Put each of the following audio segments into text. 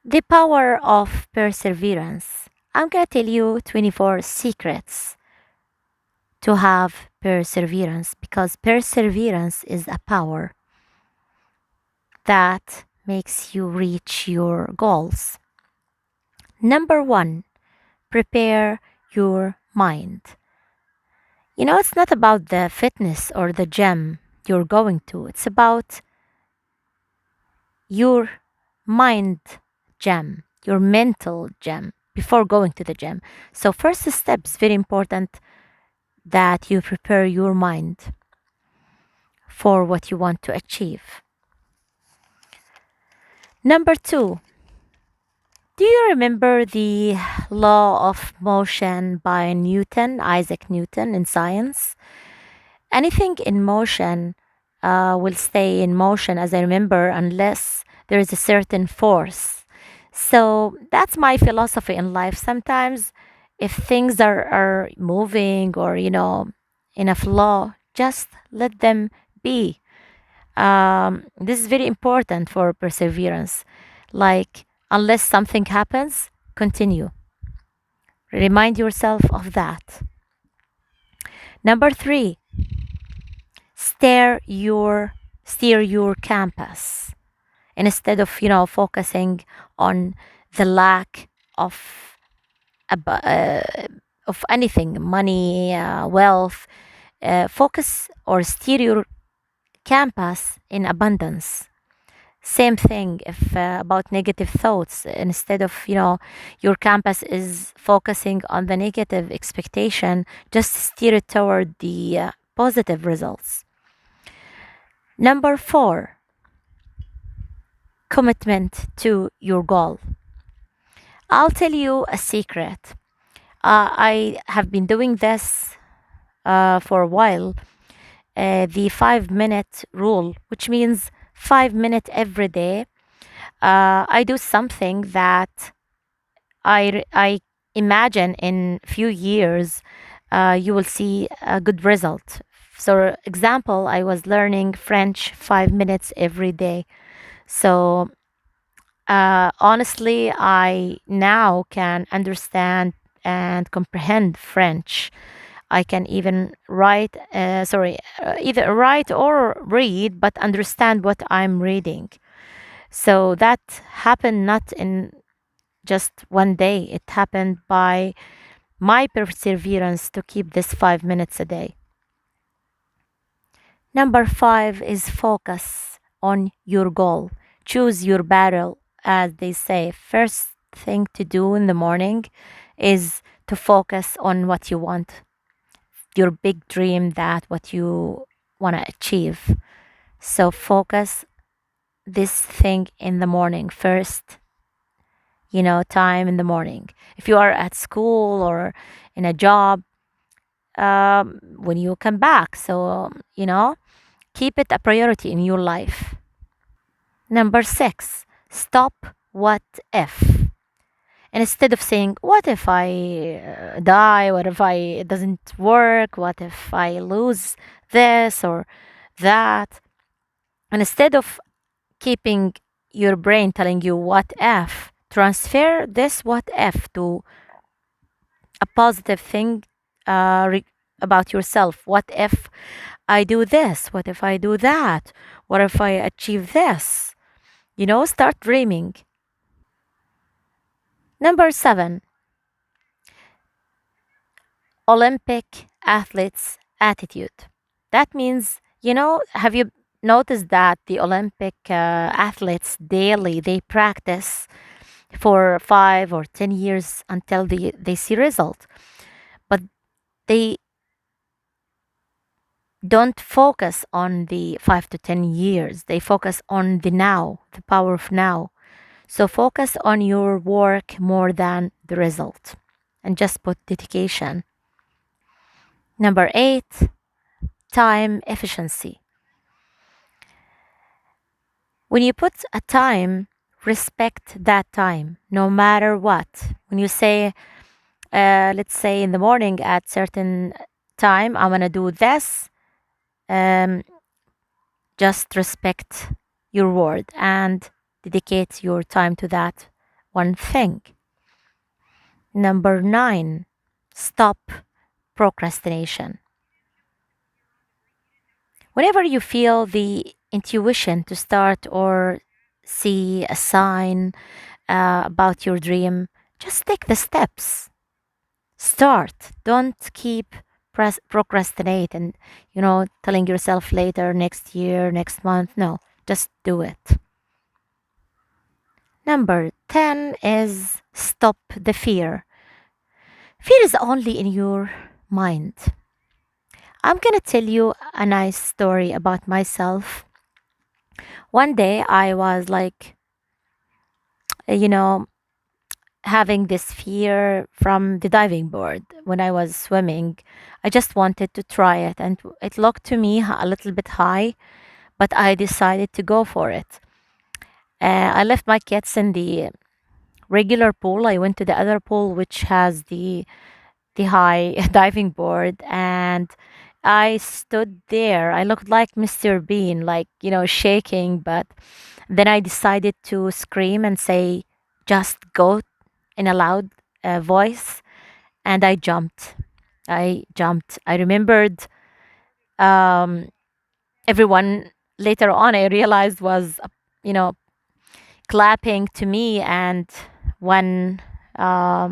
The power of perseverance. I'm gonna tell you 24 secrets to have perseverance because perseverance is a power that makes you reach your goals. Number one, prepare your mind. It's not about the fitness or the gym you're going to, it's about your mind gym, your mental gym before going to the gym. So, first step is very important that you prepare your mind for what you want to achieve. Number two, do you remember the law of motion by Newton, Isaac Newton, in science? Anything in motion will stay in motion, as I remember, unless there is a certain force. So that's my philosophy in life. Sometimes, if things are moving or, in a flow, just let them be. This is very important for perseverance. Like, unless something happens, continue. Remind yourself of that. Number three, steer your steer your campus instead of focusing on the lack of ab- uh, of anything, money, wealth. Focus or steer your campus in abundance. Same thing if about negative thoughts. Instead of your campus is focusing on the negative expectation, just steer it toward the positive results. Number four, commitment to your goal. I'll tell you a secret. I have been doing this for a while. The 5 minute rule, which means 5 minutes every day. I do something that I imagine in few years you will see a good result. So, example, I was learning French 5 minutes every day. So, honestly, I now can understand and comprehend French. I can even either write or read, but understand what I'm reading. So that happened not in just one day, it happened by my perseverance to keep this 5 minutes a day. Number five is focus on your goal. Choose your battle, as they say. First thing to do in the morning is to focus on what you want, your big dream, that what you want to achieve. So focus this thing in the morning first, time in the morning. If you are at school or in a job, when you come back. So, keep it a priority in your life. Number six, stop what if. And instead of saying, what if I die? What if it doesn't work? What if I lose this or that? And instead of keeping your brain telling you what if, transfer this what if to a positive thing about yourself. What if I do this? What if I do that? What if I achieve this? Start dreaming. Number seven, Olympic athletes' attitude. That means, have you noticed that the Olympic athletes daily they practice for 5 or 10 years until they see result, but they don't focus on the 5 to 10 years. They focus on the now, the power of now. So focus on your work more than the result and just put dedication. Number eight, time efficiency. When you put a time, respect that time no matter what. When you say, let's say in the morning at certain time, I'm going to do this, um, just respect your word and dedicate your time to that one thing. Number 9, stop procrastination. Whenever you feel the intuition to start or see a sign about your dream, just take the steps. Start. Don't keep procrastinate and telling yourself later, next year, next month. No, just do it. Number 10 is stop the fear. Fear is only in your mind. I'm gonna tell you a nice story about myself. One day I was like, you know, having this fear from the diving board when I was swimming. I just wanted to try it, and it looked to me a little bit high, but I decided to go for it. I left my kids in the regular pool. I went to the other pool, which has the high diving board, and I stood there. I looked like Mr. Bean, like, shaking, but then I decided to scream and say, just go in a loud voice, and I jumped. I jumped. I remembered um, everyone later on, I realized was, you know, clapping to me, and when I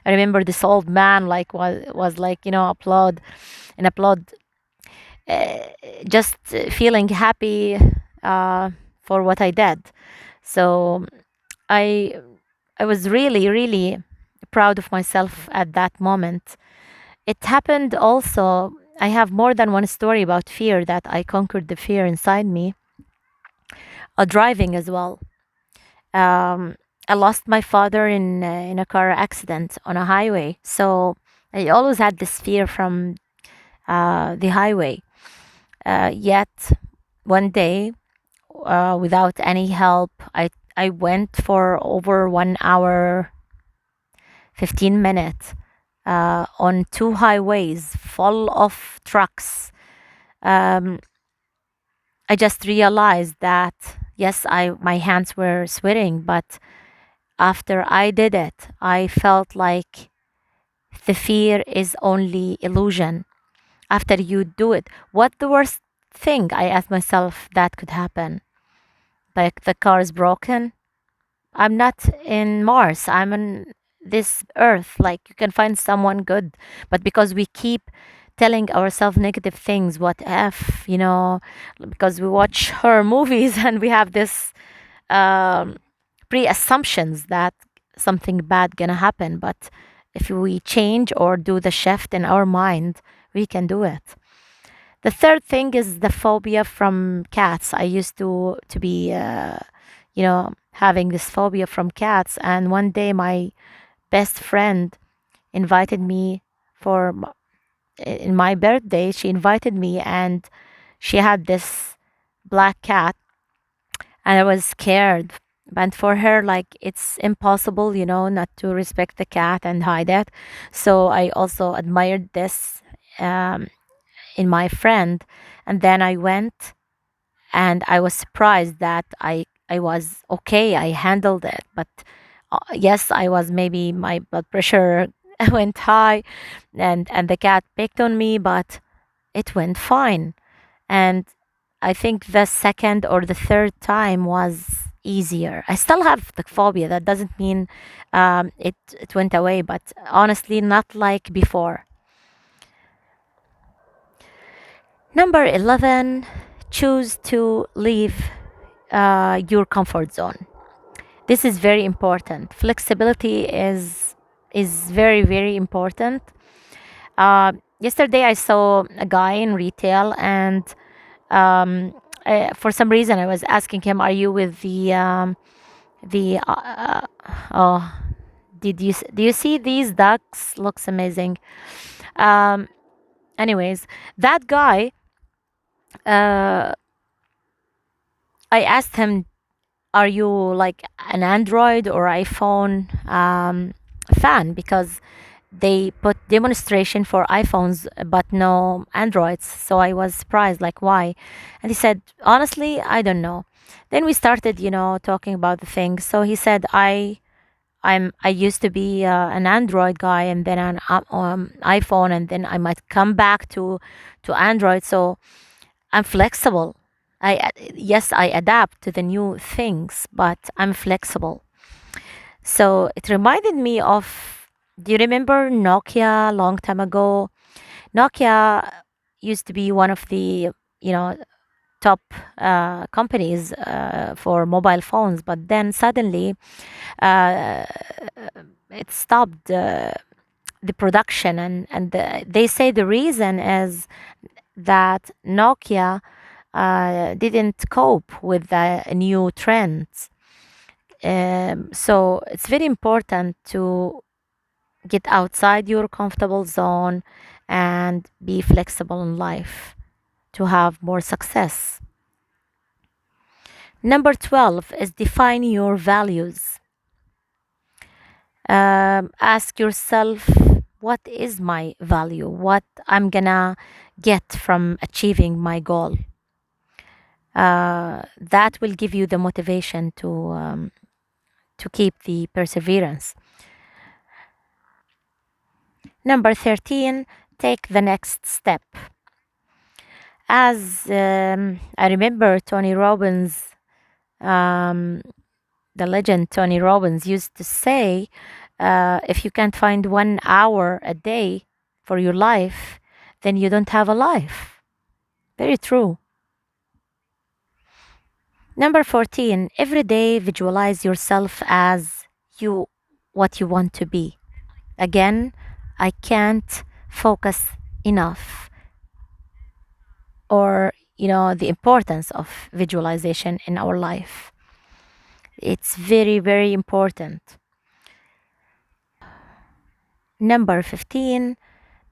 remember this old man like was like applaud and applaud, uh, just feeling happy for what I did. So I I was really really proud of myself at that moment. It happened also. I have more than one story about fear that I conquered the fear inside me. Driving as well. Um, I lost my father in a car accident on a highway, so I always had this fear from the highway. Yet one day, without any help, I went for over 1 hour, 15 minutes on two highways full of trucks. Um, I just realized that yes, I my hands were sweating, but after I did it, I felt like the fear is only illusion. After you do it, what the worst thing I asked myself that could happen? Like the car is broken. I'm not in Mars. I'm in this earth. Like you can find someone good, but because we keep telling ourselves negative things, what if, because we watch horror movies and we have this um, pre-assumptions that something bad gonna happen. But if we change or do the shift in our mind, we can do it. The third thing is the phobia from cats. I used to be having this phobia from cats, and one day my best friend invited me for in my birthday. She invited me, and she had this black cat, and I was scared. But for her, like it's impossible, not to respect the cat and hide it. So I also admired this um, in my friend, and then I went, and I was surprised that I was okay. I handled it, but yes, I was maybe my blood pressure went high, and the cat picked on me, but it went fine. And I think the second or the third time was easier. I still have the phobia. That doesn't mean it went away, but honestly, not like before. Number 11, choose to leave your comfort zone. This is very important. Flexibility is very very important. Yesterday I saw a guy in retail, and um, for some reason I was asking him, "Are you with the oh, do you see these ducks? Looks amazing." Um, anyways, that guy, uh, I asked him, "Are you like an Android or iPhone fan?" Because they put demonstration for iPhones but no Androids. So I was surprised, like why? And he said, honestly, I don't know. Then we started, talking about the things. So he said, I used to be an Android guy, and then an iPhone, and then I might come back to Android. So I'm flexible. Yes, I adapt to the new things, but I'm flexible. So it reminded me of, do you remember Nokia a long time ago? Nokia used to be one of the, you know, top companies for mobile phones, but then suddenly uh, it stopped the production, and they say the reason is that Nokia didn't cope with the new trends. So it's very important to get outside your comfortable zone and be flexible in life to have more success. Number 12 is define your values. Ask yourself, what is my value? What I'm gonna get from achieving my goal? That will give you the motivation to keep the perseverance. Number 13, take the next step. As I remember, Tony Robbins, um, the legend Tony Robbins, used to say, if you can't find 1 hour a day for your life, then you don't have a life. Very true. Number 14, every day visualize yourself as you what you want to be. Again, I can't focus enough, or the importance of visualization in our life. It's very, very important. Number 15,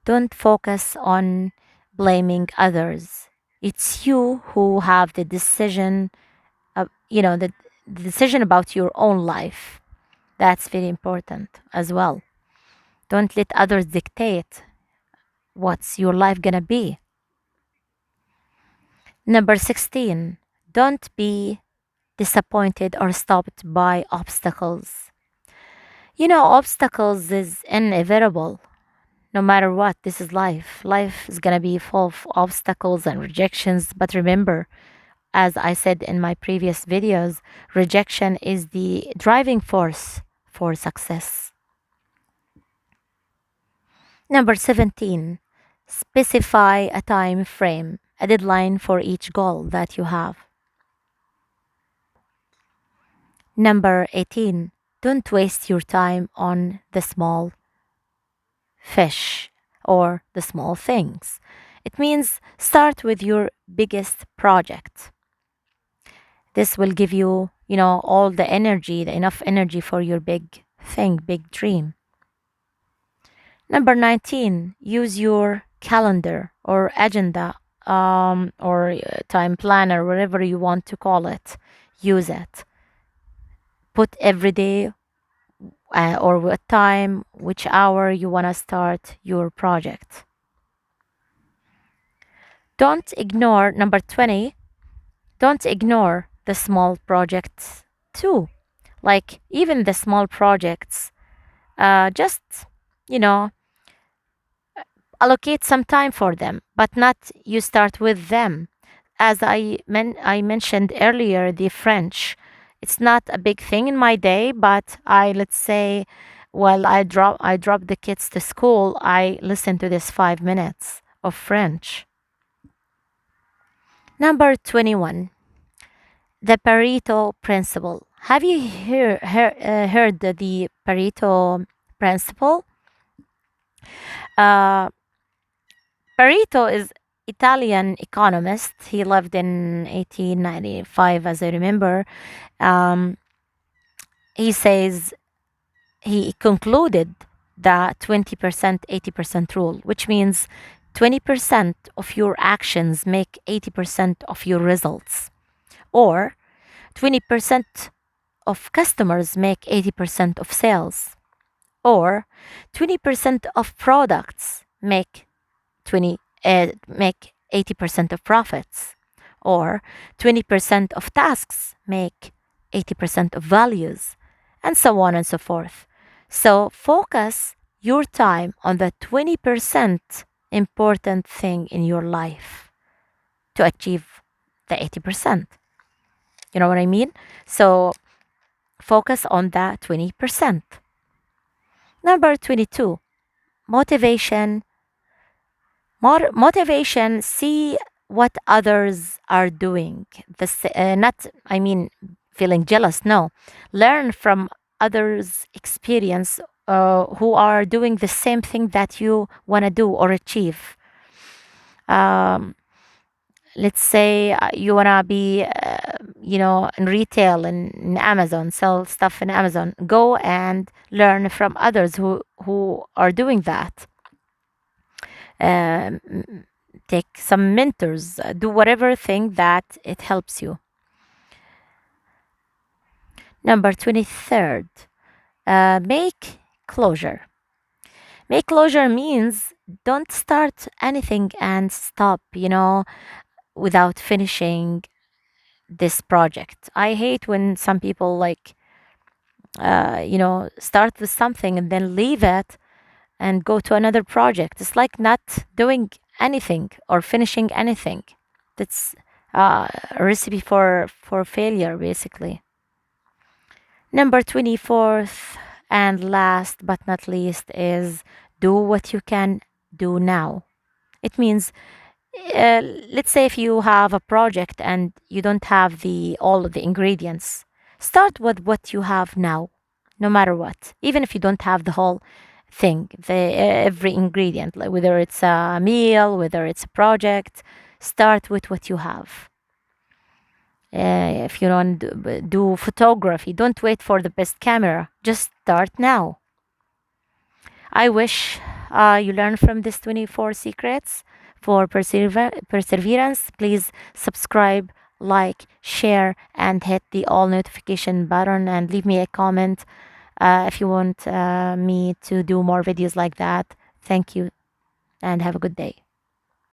don't focus on blaming others. It's you who have the decision, the decision about your own life. That's very important as well. Don't let others dictate what's your life gonna be. Number 16, don't be disappointed or stopped by obstacles. Obstacles is inevitable. No matter what, this is life. Life is gonna be full of obstacles and rejections. But remember, as I said in my previous videos, rejection is the driving force for success. Number 17, specify a time frame, a deadline for each goal that you have. Number 18, don't waste your time on the small fish or the small things. It means start with your biggest project. This will give you, all the energy, enough energy for your big thing, big dream. Number 19, use your calendar or agenda, or time planner, whatever you want to call it. Use it. Put every day or what time, which hour you want to start your project. Don't ignore number 20. Don't ignore the small projects too. Like even the small projects, just, you know, allocate some time for them, but not you start with them. As I mentioned earlier, the French, it's not a big thing in my day, but let's say, while I drop the kids to school, I listen to this 5 minutes of French. Number 21, the Pareto principle. Have you heard the Pareto principle? Uh, Pareto is Italian economist. He lived in 1895, as I remember. Um, he says he concluded the 20%, 80% rule, which means 20% of your actions make 80% of your results, or 20% of customers make 80% of sales, or 20% of products make 80% of profits, or 20% of tasks make 80% of values, and so on and so forth. So focus your time on the 20% important thing in your life to achieve the 80%. You know what I mean? So focus on the 20%. Number 22, motivation. Motivation, see what others are doing. Not, I mean, feeling jealous, no. Learn from others' experience who are doing the same thing that you want to do or achieve. Um, let's say you want to be in retail in Amazon, sell stuff in Amazon. Go and learn from others who are doing that. um, take some mentors, do whatever thing that it helps you. Number 23rd, make closure. Make closure means don't start anything and stop, without finishing this project. I hate when some people start with something and then leave it and go to another project. It's like not doing anything or finishing anything. That's a recipe for failure, basically. Number 24th and last but not least is do what you can do now. It means let's say if you have a project and you don't have the all of the ingredients, start with what you have now, no matter what. Even if you don't have the whole thing, the every ingredient, like whether it's a meal, whether it's a project, start with what you have. If you don't do photography, don't wait for the best camera. Just start now. I wish you learn from this 24 secrets for perseverance. Please subscribe, like, share, and hit the all notification button and leave me a comment if you want me to do more videos like that. Thank you and have a good day.